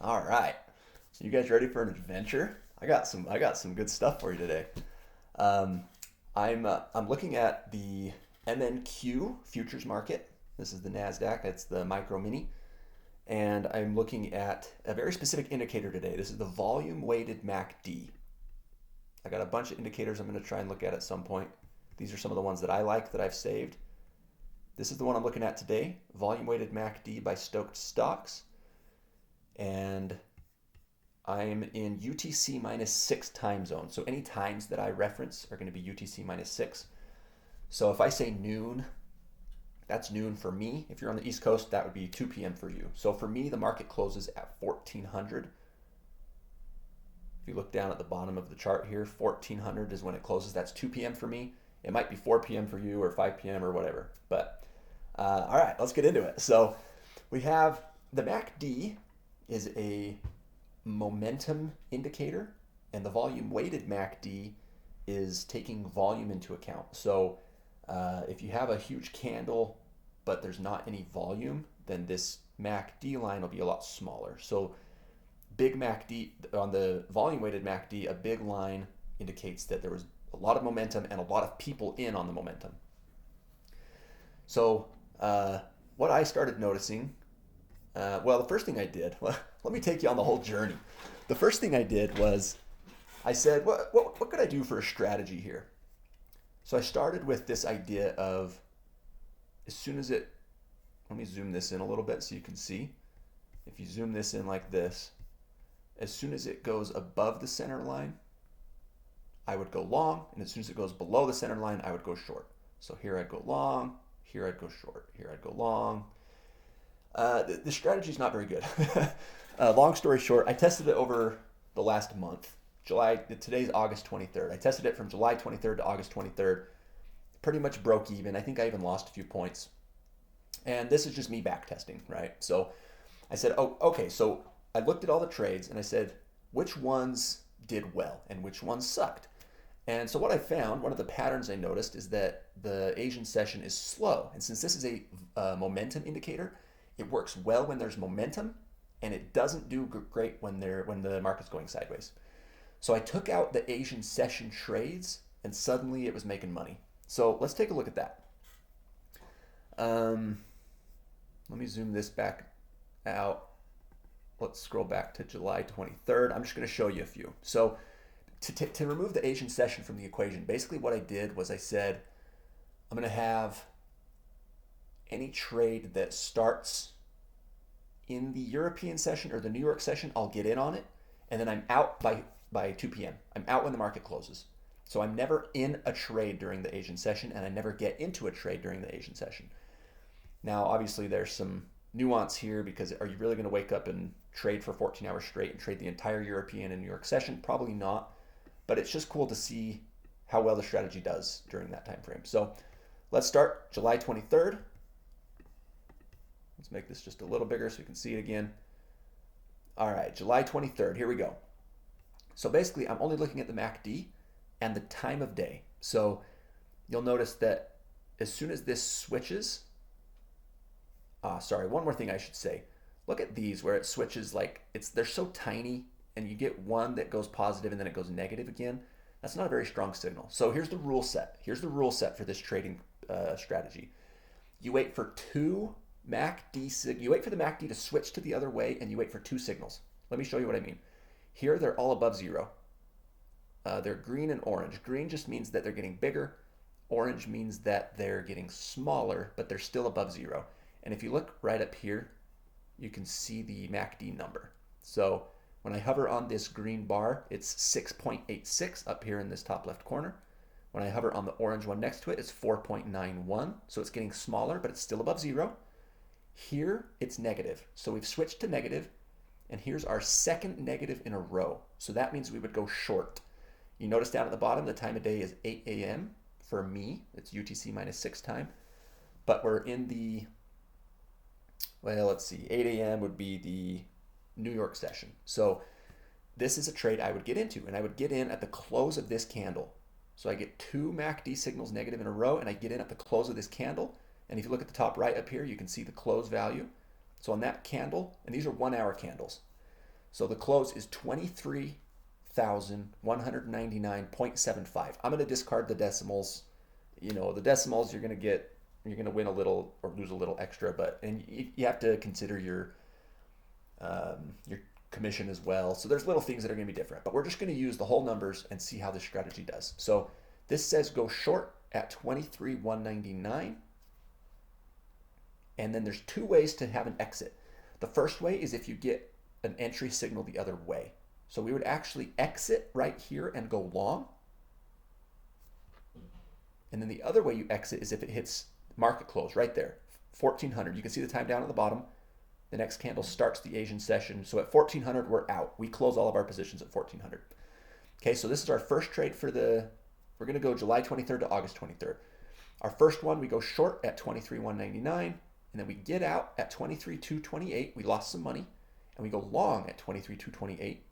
All right. So you guys ready for an adventure? I got some good stuff for you today. Um, I'm looking at the MNQ futures market. This is the Nasdaq. It's the micro mini, and I'm looking at a very specific indicator today. This is the volume weighted MACD. I got a bunch of indicators I'm going to try and look at some point. These are some of the ones that I like that I've saved. This is the one I'm looking at today, volume weighted MACD by Stoked Stocks, and I'm in UTC minus 6 time zone. So any times that I reference are going to be UTC minus 6. So if I say noon, that's noon for me. If you're on the East Coast, that would be 2 p.m. for you. So for me, the market closes at 1400. If you look down at the bottom of the chart here, 1400 is when it closes. That's 2 p.m. for me. It might be 4 p.m. for you or 5 p.m. or whatever. But all right, let's get into it. So we have the MACD is a momentum indicator, and the volume weighted MACD is taking volume into account. So if you have a huge candle but there's not any volume, then this MACD line will be a lot smaller. So big MACD on the volume weighted MACD, a big line indicates that there was a lot of momentum and a lot of people in on the momentum. So what I started noticing, the first thing I did, let me take you on the whole journey. The first thing I did was I said, what could I do for a strategy here? So I started with this idea of as soon as it, let me zoom this in a little bit so you can see. If you zoom this in like this, as soon as it goes above the center line, I would go long, and as soon as it goes below the center line, I would go short. So here I'd go long, here I'd go short, here I'd go long. The strategy is not very good. Long story short, I tested it over the last month. Today's August 23rd. I tested it from July 23rd to August 23rd. Pretty much broke even. I think I even lost a few points. And this is just me back testing, right? So I said, oh, okay. So I looked at all the trades and I said, which ones did well and which ones sucked? And so what I found, one of the patterns I noticed is that the Asian session is slow. And since this is a momentum indicator, it works well when there's momentum, and it doesn't do great when the market's going sideways. So I took out the Asian session trades, and suddenly it was making money. So let's take a look at that. Let me zoom this back out. Let's scroll back to July 23rd. I'm just going to show you a few. So to remove the Asian session from the equation, basically what I did was I said, I'm going to have any trade that starts in the European session or the New York session, I'll get in on it. And then I'm out by 2 p.m. I'm out when the market closes. So I'm never in a trade during the Asian session, and I never get into a trade during the Asian session. Now, obviously, there's some nuance here because are you really going to wake up and trade for 14 hours straight and trade the entire European and New York session? Probably not. But it's just cool to see how well the strategy does during that time frame. So let's start July 23rd. Let's make this just a little bigger so you can see it again. All right, July 23rd, here we go. So basically, I'm only looking at the MACD and the time of day. So you'll notice that as soon as this switches, one more thing I should say. Look at these where it switches, like they're so tiny, and you get one that goes positive and then it goes negative again. That's not a very strong signal. So here's the rule set. Here's the rule set for this trading strategy. You wait for you wait for the MACD to switch to the other way, and you wait for 2 signals. Let me show you what I mean. Here they're all above 0. They're green and orange. Green just means that they're getting bigger. Orange means that they're getting smaller, but they're still above 0. And if you look right up here, you can see the MACD number. So when I hover on this green bar, it's 6.86 up here in this top left corner. When I hover on the orange one next to it, it's 4.91. So it's getting smaller, but it's still above 0. Here, it's negative. So we've switched to negative, and here's our second negative in a row. So that means we would go short. You notice down at the bottom, the time of day is 8 a.m. For me. It's UTC minus 6 time. But we're in the, let's see, 8 a.m. would be the New York session. So this is a trade I would get into, and I would get in at the close of this candle. So I get 2 MACD signals negative in a row, and I get in at the close of this candle. And if you look at the top right up here, you can see the close value. So on that candle, and these are 1 hour candles. So the close is 23,199.75. I'm going to discard the decimals. You know, the decimals you're going to win a little or lose a little extra, and you have to consider your commission as well. So there's little things that are going to be different, but we're just going to use the whole numbers and see how this strategy does. So this says go short at 23,199. And then there's two ways to have an exit. The first way is if you get an entry signal the other way. So we would actually exit right here and go long. And then the other way you exit is if it hits market close right there, 1400. You can see the time down at the bottom. The next candle starts the Asian session. So at 1400, we're out. We close all of our positions at 1400. Okay, so this is our first trade for we're going to go July 23rd to August 23rd. Our first one, we go short at 23,199, and then we get out at 23,228. We lost some money, and we go long at 23,228,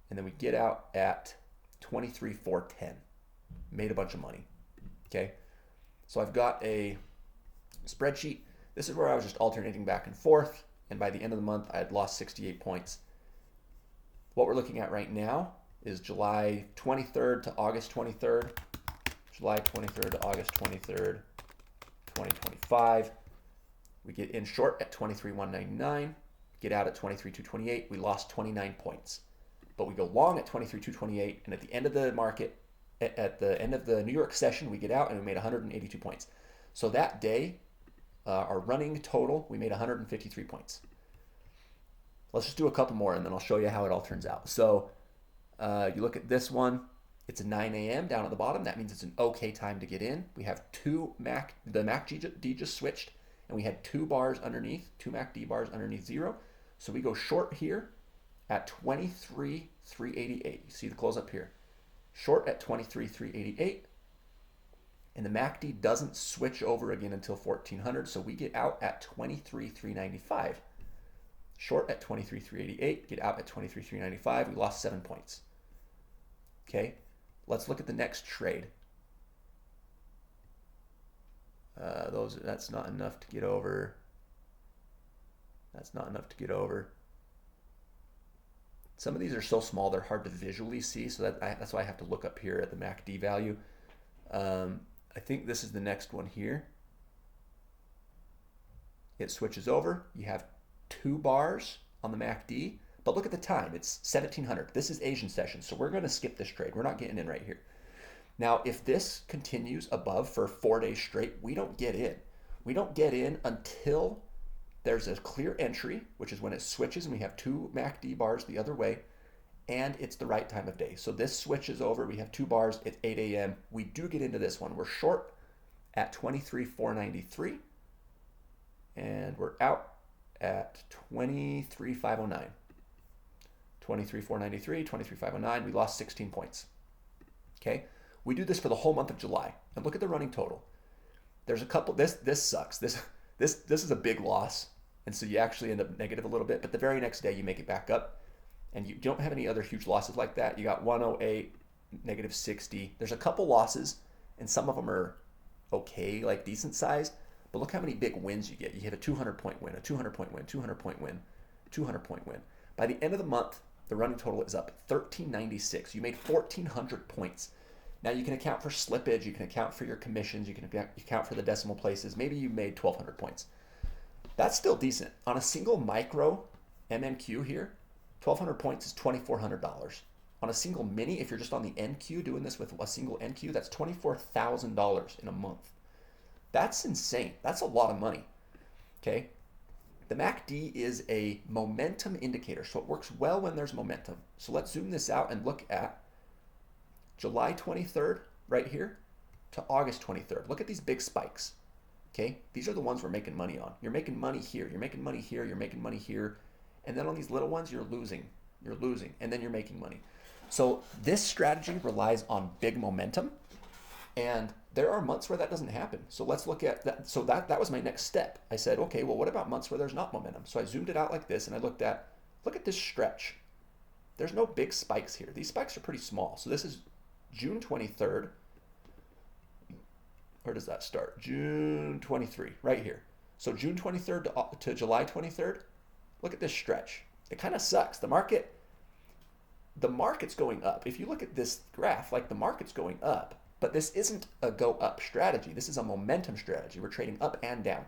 and then we get out at 23,410. Made a bunch of money. Okay, so I've got a spreadsheet. This is where I was just alternating back and forth, and by the end of the month, I had lost 68 points. What we're looking at right now is July 23rd to August 23rd, July 23rd to August 23rd, 2025. We get in short at 23,199, get out at 23,228. We lost 29 points, but we go long at 23,228, and at the end of the market, at the end of the New York session, we get out and we made 182 points. So that day, our running total, we made 153 points. Let's just do a couple more and then I'll show you how it all turns out. So you look at this one, it's a 9 a.m. down at the bottom. That means it's an okay time to get in. We have the MACD just switched and we had two MACD bars underneath zero. So we go short here at 23,388. You see the close up here. Short at 23,388. And the MACD doesn't switch over again until 1400, so we get out at 23,395. Short at 23,388, get out at 23,395. We lost 7 points. Okay, let's look at the next trade. That's not enough to get over. That's not enough to get over. Some of these are so small they're hard to visually see, so that's why I have to look up here at the MACD value. I think this is the next one here. It switches over. You have two bars on the MACD, but look at the time. It's 1700. This is Asian session, so we're going to skip this trade. We're not getting in right here. Now, if this continues above for 4 days straight, we don't get in. We don't get in until there's a clear entry, which is when it switches and we have two MACD bars the other way, and it's the right time of day. So this switches over. We have two bars. It's 8 a.m. We do get into this one. We're short at 23,493, and we're out at 23,509. 23,493, 23,509. We lost 16 points. Okay, we do this for the whole month of July, and look at the running total. There's a couple. This sucks. This is a big loss, and so you actually end up negative a little bit. But the very next day, you make it back up. And you don't have any other huge losses like that. You got 108, negative 60. There's a couple losses, and some of them are okay, like decent sized. But look how many big wins you get. You have a 200-point win, a 200-point win, 200-point win, 200-point win. By the end of the month, the running total is up 1,396. You made 1,400 points. Now you can account for slippage. You can account for your commissions. You can account for the decimal places. Maybe you made 1,200 points. That's still decent. On a single micro MNQ here, 1,200 points is $2,400. On a single mini, if you're just on the NQ doing this with a single NQ, that's $24,000 in a month. That's insane. That's a lot of money. Okay. The MACD is a momentum indicator, so it works well when there's momentum. So let's zoom this out and look at July 23rd right here to August 23rd. Look at these big spikes. Okay. These are the ones we're making money on. You're making money here. You're making money here. You're making money here. And then on these little ones, you're losing, and then you're making money. So this strategy relies on big momentum, and there are months where that doesn't happen. So let's look at that. So that was my next step. I said, okay, well, what about months where there's not momentum? So I zoomed it out like this, and I look at this stretch. There's no big spikes here. These spikes are pretty small. So this is June 23rd. Where does that start? June 23, right here. So June 23rd to July 23rd. Look at this stretch. It kind of sucks. The market's going up. If you look at this graph, like the market's going up, but this isn't a go up strategy. This is a momentum strategy. We're trading up and down.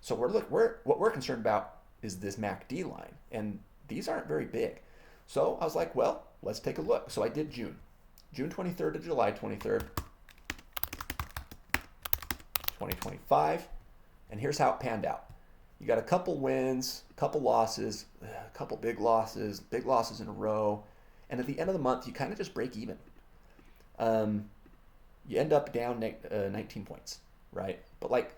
So what we're concerned about is this MACD line, and these aren't very big. So I was like, well, let's take a look. So I did June 23rd to July 23rd, 2025, and here's how it panned out. You got a couple wins, a couple losses, a couple big losses in a row, and at the end of the month, you kind of just break even. You end up down 19 points, right? But like,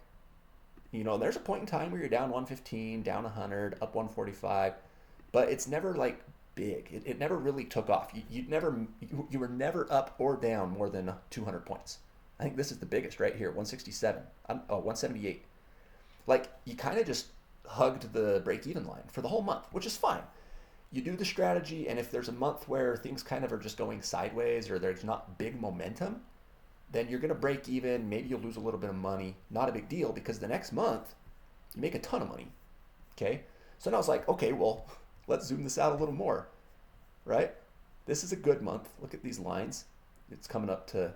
there's a point in time where you're down 115, down 100, up 145, but it's never like big. It never really took off. You were never up or down more than 200 points. I think this is the biggest right here, 167, 178. Like, you kind of just hugged the break-even line for the whole month, which is fine. You do the strategy, and if there's a month where things kind of are just going sideways or there's not big momentum, then you're going to break even. Maybe you'll lose a little bit of money. Not a big deal, because the next month, you make a ton of money, okay? So now I was like, okay, well, let's zoom this out a little more, right? This is a good month. Look at these lines. It's coming up to,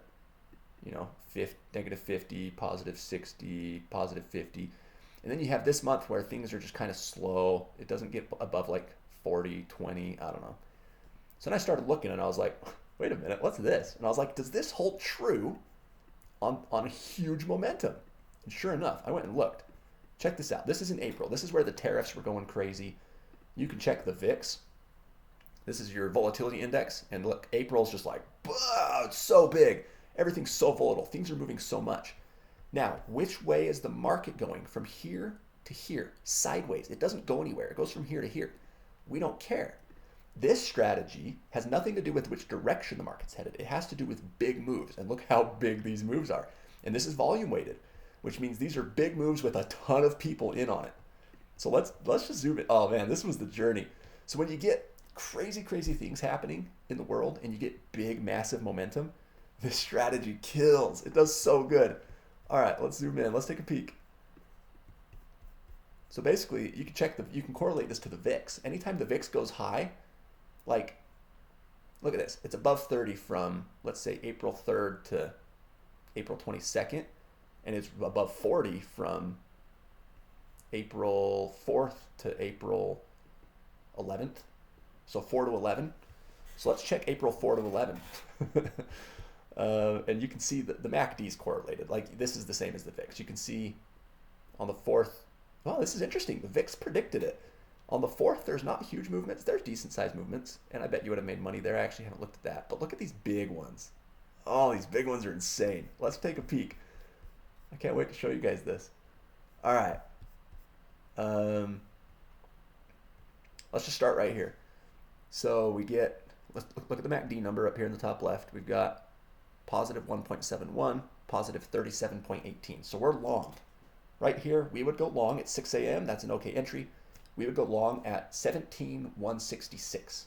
negative 50, positive 60, positive 50. And then you have this month where things are just kind of slow. It doesn't get above like 40, 20, I don't know. So then I started looking and I was like, wait a minute, what's this? And I was like, does this hold true on a huge momentum? And sure enough, I went and looked. Check this out. This is in April. This is where the tariffs were going crazy. You can check the VIX. This is your volatility index. And look, April's just like, it's so big. Everything's so volatile. Things are moving so much. Now, which way is the market going? From here to here, sideways. It doesn't go anywhere. It goes from here to here. We don't care. This strategy has nothing to do with which direction the market's headed. It has to do with big moves. And look how big these moves are. And this is volume weighted, which means these are big moves with a ton of people in on it. So let's just zoom in. Oh man, this was the journey. So when you get crazy things happening in the world and you get big, massive momentum, this strategy kills. It does so good. All right, let's zoom in. Let's take a peek. So basically, you can correlate this to the VIX. Anytime the VIX goes high, like, look at this. It's above 30 from, let's say, April 3rd to April 22nd, and it's above 40 from April 4th to April 11th. So 4 to 11. So let's check April 4 to 11. And you can see that the MACD is correlated. Like, this is the same as the VIX. You can see on the 4th, oh, this is interesting. The VIX predicted it. On the 4th, there's not huge movements. There's decent sized movements. And I bet you would have made money there. I actually haven't looked at that. But look at these big ones. Oh, these big ones are insane. Let's take a peek. I can't wait to show you guys this. All right. Let's just start right here. So let's look at the MACD number up here in the top left. We've got positive 1.71, positive 37.18. So we're long. Right here, we would go long at 6 a.m. That's an okay entry. We would go long at 17,166.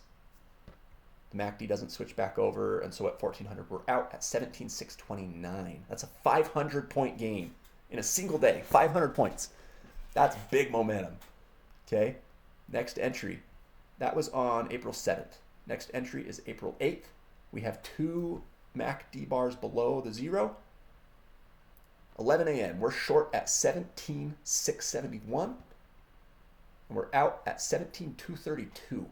The MACD doesn't switch back over, and so at 1400, we're out at 17,629. That's a 500-point gain in a single day. 500 points. That's big momentum. Okay? Next entry. That was on April 7th. Next entry is April 8th. We have two MACD bars below the zero. 11 a.m. We're short at 17,671. And we're out at 17,232.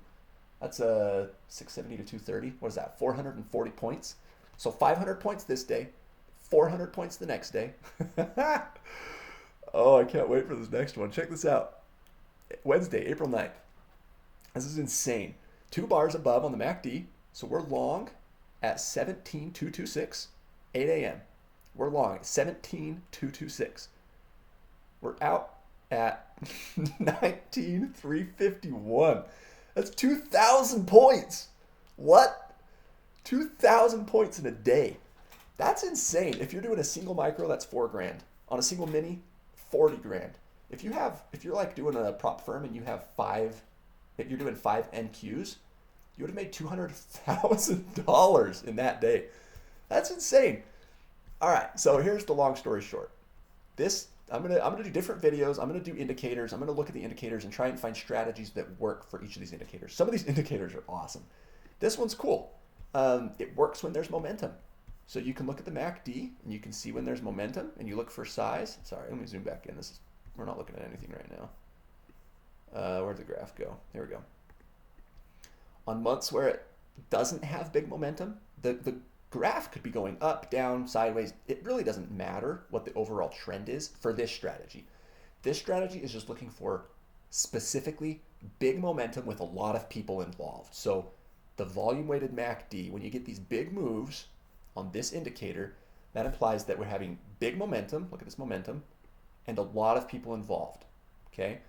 That's a 670 to 230. What is that? 440 points. So 500 points this day, 400 points the next day. Oh, I can't wait for this next one. Check this out. Wednesday, April 9th. This is insane. 2 bars above on the MACD. So we're long at 17,226, 8 a.m. We're long at 17,226. We're out at 19,351. That's 2,000 points. What? 2,000 points in a day. That's insane. If you're doing a single micro, that's $4,000. On a single mini, 40 grand. If you're like doing a prop firm and you have if you're doing 5 NQs, you would have made $200,000 in that day. That's insane. All right, so here's the long story short. This I'm gonna do different videos. I'm gonna do indicators. I'm gonna look at the indicators and try and find strategies that work for each of these indicators. Some of these indicators are awesome. This one's cool. It works when there's momentum. So you can look at the MACD and you can see when there's momentum, and you look for size. Sorry, let me zoom back in. We're not looking at anything right now. Where'd the graph go? There we go. On months where it doesn't have big momentum, the graph could be going up, down, sideways. It really doesn't matter what the overall trend is for this strategy. This strategy is just looking for specifically big momentum with a lot of people involved. So the volume weighted MACD, when you get these big moves on this indicator, that implies that we're having big momentum. Look at this momentum, and a lot of people involved. Okay,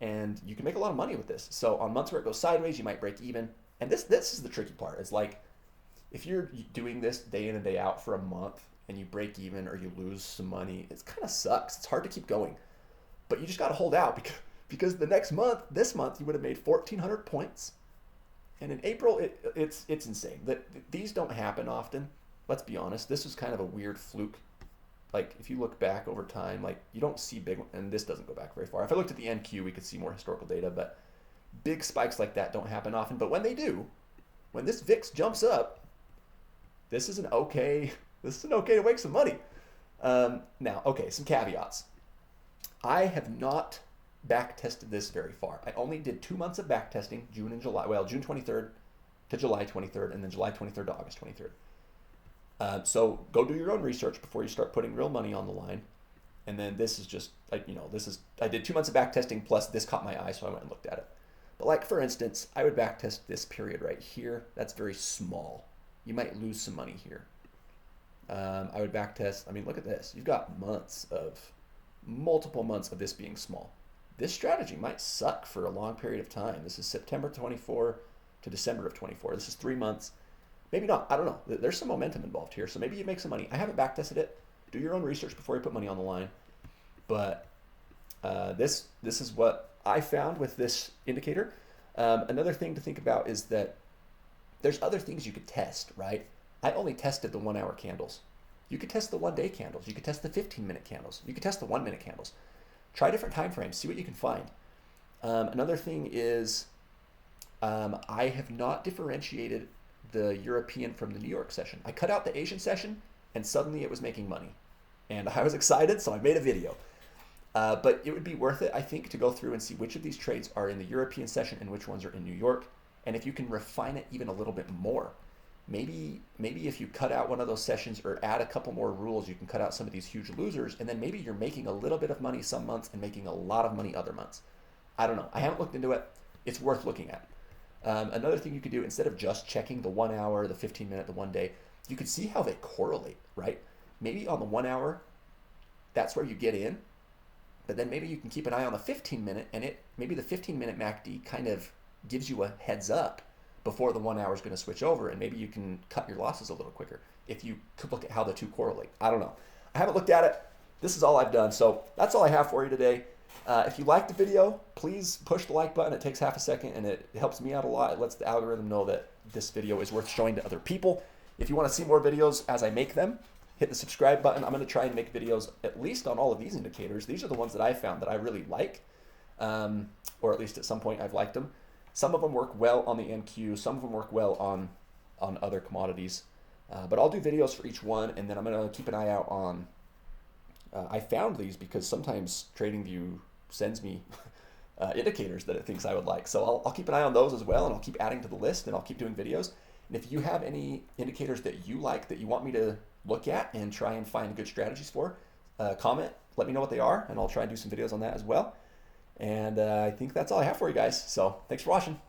and you can make a lot of money with this. So on months where it goes sideways, you might break even. And this is the tricky part. It's like, if you're doing this day in and day out for a month and you break even or you lose some money, it kind of sucks. It's hard to keep going. But you just got to hold out, because the next month, this month, you would have made 1,400 points. And in April, it's insane. These don't happen often. Let's be honest. This was kind of a weird fluke. Like, if you look back over time, like, you don't see big, and this doesn't go back very far. If I looked at the NQ, we could see more historical data, but big spikes like that don't happen often. But when they do, when this VIX jumps up, this is an okay to make some money. Now, okay, some caveats. I have not back tested this very far. I only did 2 months of back testing, June and July. Well, June 23rd to July 23rd, and then July 23rd to August 23rd. So go do your own research before you start putting real money on the line. And then this is just, I did 2 months of back testing, plus this caught my eye, so I went and looked at it. But like, for instance, I would back test this period right here. That's very small. You might lose some money here. I would back test. I mean, look at this. You've got multiple months of this being small. This strategy might suck for a long period of time. This is September 24 to December of 24. This is 3 months. Maybe not. I don't know. There's some momentum involved here, so maybe you make some money. I haven't back tested it. Do your own research before you put money on the line. But this is what I found with this indicator. Another thing to think about is that there's other things you could test, right? I only tested the 1 hour candles. You could test the 1 day candles. You could test the 15-minute candles. You could test the 1 minute candles. Try different time frames. See what you can find. Another thing is I have not differentiated the European from the New York session. I cut out the Asian session, and suddenly it was making money. And I was excited, so I made a video. But it would be worth it, I think, to go through and see which of these trades are in the European session and which ones are in New York. And if you can refine it even a little bit more, maybe if you cut out one of those sessions or add a couple more rules, you can cut out some of these huge losers, and then maybe you're making a little bit of money some months and making a lot of money other months. I don't know. I haven't looked into it. It's worth looking at. Another thing you could do, instead of just checking the 1 hour, the 15-minute, the 1 day, you could see how they correlate, right? Maybe on the 1 hour, that's where you get in, but then maybe you can keep an eye on the 15-minute, and maybe the 15-minute MACD kind of gives you a heads up before the 1 hour is going to switch over, and maybe you can cut your losses a little quicker if you could look at how the two correlate. I don't know. I haven't looked at it. This is all I've done. So that's all I have for you today. If you liked the video, please push the like button. It takes half a second, and it helps me out a lot. It lets the algorithm know that this video is worth showing to other people. If you want to see more videos as I make them, hit the subscribe button. I'm going to try and make videos at least on all of these indicators. These are the ones that I found that I really like, or at least at some point I've liked them. Some of them work well on the NQ. Some of them work well on other commodities. But I'll do videos for each one, and then I'm going to keep an eye out on... I found these because sometimes TradingView sends me indicators that it thinks I would like. So I'll keep an eye on those as well, and I'll keep adding to the list, and I'll keep doing videos. And if you have any indicators that you like that you want me to look at and try and find good strategies for, comment, let me know what they are, and I'll try and do some videos on that as well. And I think that's all I have for you guys. So thanks for watching.